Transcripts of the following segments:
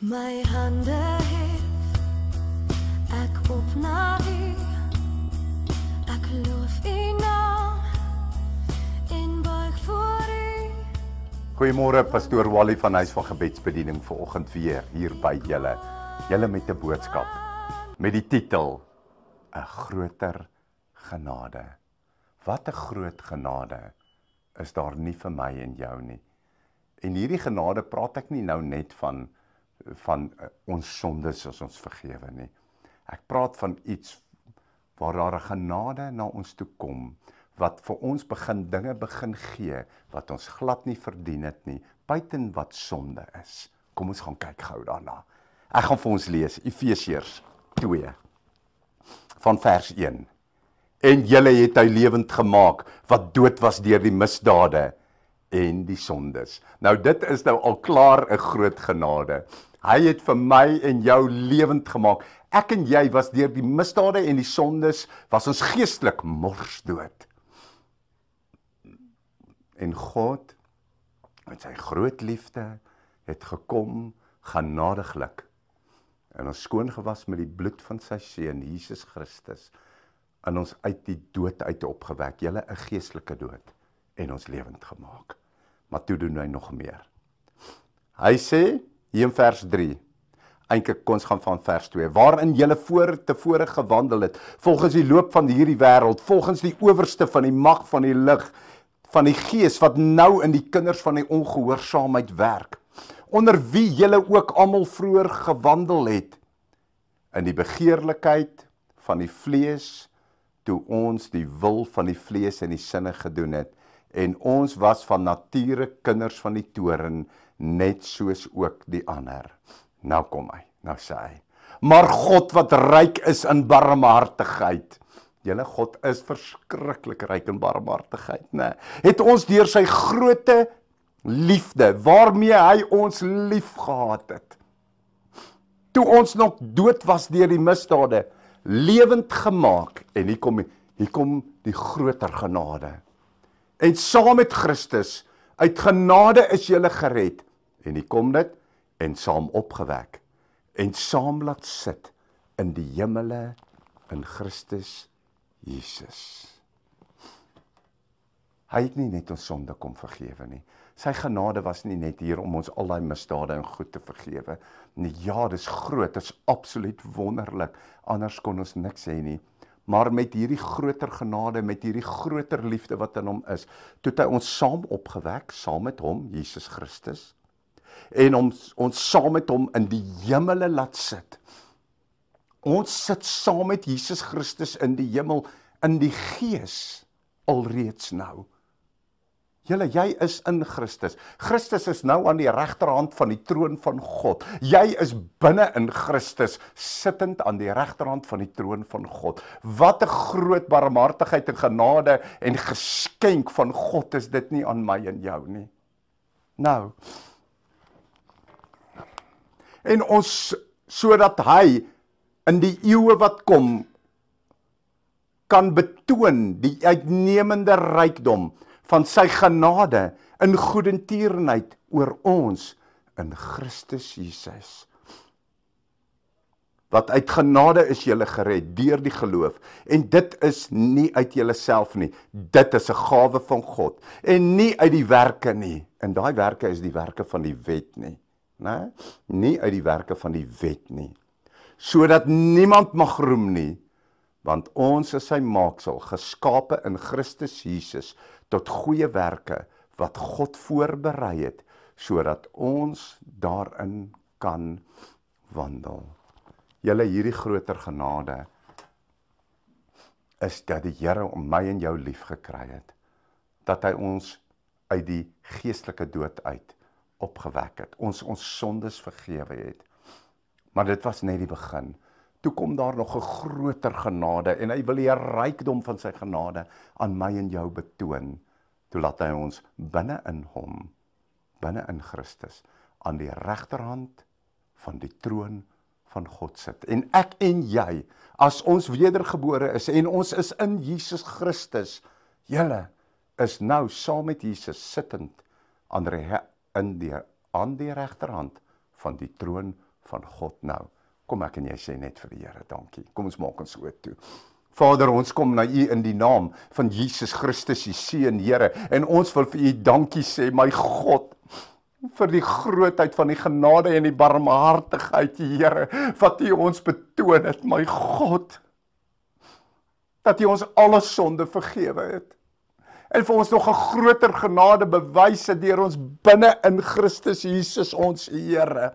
My hande hef ek op na U. Ek loof U naam en buig voor U. Goeiemôre, pastoor Wally van Huis van Gebedsbediening vanoggend weer hier by julle. Julle met 'n boodskap met die titel 'n groter genade. Wat 'n groot genade is daar nie vir my en jou nie. En hierdie genade praat ek nie nou net van ons sondes as ons vergewe nie. Ek praat van iets waar daar 'n genade na ons toe kom, wat vir ons dinge begin gee, wat ons glad nie verdien het nie, buiten wat sonde is. Kom ons gaan kyk gou daarna. Ek gaan vir ons lees, Efesiërs 2, van vers 1. En julle het hy lewend gemaak, wat dood was deur die misdade en die sondes. Nou dit is nou al klaar 'n groot genade. Hy het vir my en jou lewend gemaak. Ek en jy was deur die misdade en die sondes, was ons geestelik morsdood. En God, met sy groot liefde, het gekom genadiglik en ons skoongewas met die bloed van sy seun, Jesus Christus, en ons uit die dood uit opgewek, julle 'n geestelike dood, en ons lewend gemaak. Maar toe doen hy nog meer. Hy sê, hier in vers 3, eintlik kom ons gaan van vers 2, waarin julle tevore gewandel het, volgens die loop van hierdie wêreld, volgens die owerste van die mag van die lig, van die gees wat nou in die kinders van die ongehoorsaamheid werk, onder wie julle ook almal vroeër gewandel het, in die begeerlikheid van die vlees, toe ons die wil van die vlees en die sinne gedoen het, en ons was van nature kinders van die toorn, net soos ook die ander. Nou kom hy, nou sê hy, maar God wat ryk is in barmhartigheid, julle God is verskriklik ryk in barmhartigheid, né? Het ons deur sy groote liefde, waarmee hy ons lief gehad het, toe ons nog dood was deur die misdade, lewend gemaak, en hier kom die groter genade. En saam met Christus, uit genade is julle gered, en hier kom dit, en saam opgewek, en saam laat sit in die hemele in Christus Jesus. Hy het nie net ons sonde kom vergewe nie. Sy genade was nie net hier om ons al die misdade en goed te vergewe nie. Ja, dis groot, dis absoluut wonderlik. Anders kon ons niks sê nie. Maar met hierdie groter genade, met hierdie groter liefde wat in hom is, toe het hy ons saam opgewek, saam met hom, Jesus Christus, en ons saam met hom in die hemele laat sit. Ons sit saam met Jesus Christus in die hemel, in die gees, alreeds nou. Julle, jy is in Christus. Christus is nou aan die regterhand van die troon van God. Jy is binne in Christus, sittend aan die regterhand van die troon van God. Wat 'n groot barmhartigheid en genade en geskenk van God is dit nie aan my en jou nie. Nou, en ons, sodat hy in die eeue wat kom, kan betoon die uitnemende rykdom van sy genade in goedertierenheid oor ons in Christus Jesus. Wat uit genade is julle gered deur die geloof, en dit is nie uit julleself nie, dit is 'n gawe van God, en nie uit die werke nie, en daai werke is die werke van die wet nie, né? Nie uit die werke van die wet nie, sodat niemand mag roem nie, want ons is sy maaksel, geskape in Christus Jesus, tot goeie werke, wat God voorberei het, sodat ons daarin kan wandel. Julle, hierdie groter genade, is dat die Here om my en jou lief gekry het, dat hy ons uit die geestelike dood uit opgewek het, ons sondes vergewe het, maar dit was net die begin. Toe kom daar nog 'n groter genade, en hy wil die rykdom van sy genade aan my en jou betoon. Toe laat hy ons binne in hom, binne in Christus, aan die regterhand van die troon van God sit. En ek en jy, as ons wedergebore is, en ons is in Jesus Christus, julle is nou saam met Jesus sittend aan die regterhand van die troon van God. Nou, kom ek en jy sê net vir die Here, dankie. Kom ons maak ons oë toe. Vader, ons kom na U in die naam van Jesus Christus, U Seun, Here, en ons wil vir U dankie sê, my God, vir die grootheid van die genade en die barmhartigheid, Here, wat U ons betoon het, my God, dat U ons alle sonde vergewe het, en vir ons nog 'n groter genade bewys het deur ons binne in Christus Jesus ons Here,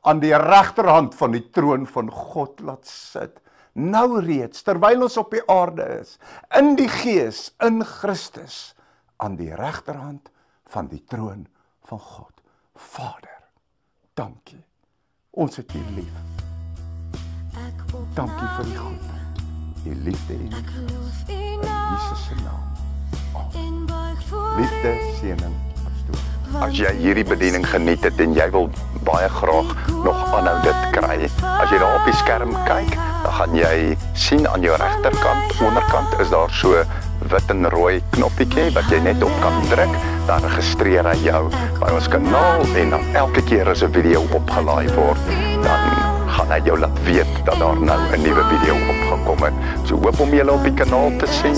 aan die regterhand van die troon van God laat sit. Nou reeds, terwyl ons op die aarde is, in die Gees, in Christus, aan die regterhand van die troon van God. Vader, dankie. Ons het U lief. Dankie vir die goede, U liefde en U guns. In Jesus se naam. Amen. Liefde, seëning, pastoor. As jy hierdie bediening geniet het en jy wil baie graag nog aanhou dit kry, as jy daar op die skerm kyk, dan gaan jy sien aan jou regterkant, onderkant is daar so wit en rooi knoppietjie wat jy net op kan druk, dan registreer hy jou by ons kanaal en dan elke keer as 'n video opgelaai word, dan gaan hy jou laat weet dat daar nou 'n nuwe video opgekom het. So hoop om julle op die kanaal te sien.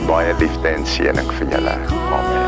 Baie liefde en seëning vir julle. Amen.